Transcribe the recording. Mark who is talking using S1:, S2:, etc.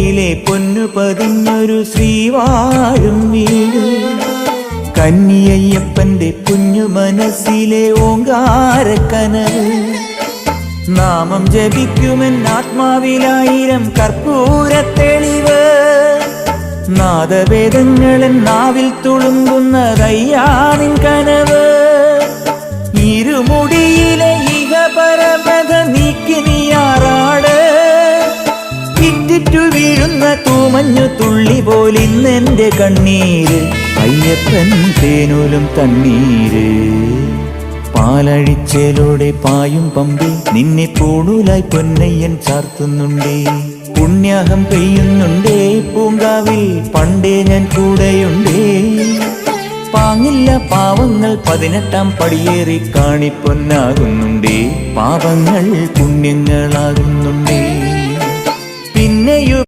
S1: കൈയിലെ പൊന്നു പതിഞ്ഞൊരു ശ്രീവാഴും വീട്. കന്നിയയ്യപ്പന്റെ കുഞ്ഞു മനസ്സിലെ ഓങ്കാരക്കനവ്. നാമം ജപിക്കുമെൻ ആത്മാവിലായിരം കർപ്പൂരത്തെളിവ്. നാദവേദങ്ങളൻ നാവിൽ തുളുമ്പുന്നതയ്യാനിൻ കനവ്. ഇരുമുടിയിലെ ഇഹപരമത നീക്കി നീയാറാട്. ഇറ്റിറ്റു വീഴുന്ന തൂമഞ്ഞു തുള്ളി പോലിന്നെന്റെ കണ്ണീര്. അയ്യപ്പൻ തേനൂലും തണ്ണീര്. പാലഴിച്ചേലോടെ പായും പമ്പി നിന്നെ പൂണൂലായി പൊന്നയ്യൻ ചാർത്തുന്നുണ്ടേ. പുണ്യാഹം പെയ്യുന്നുണ്ടേ പൂങ്കാവിൽ പണ്ടേ ഞാൻ കൂടെയുണ്ടേ. പാങ്ങില്ല പാവങ്ങൾ 18-ാം പടിയേറി കാണിപ്പൊന്നാകുന്നുണ്ടേ. പാപങ്ങൾ പുണ്യങ്ങളാകുന്നുണ്ടേ.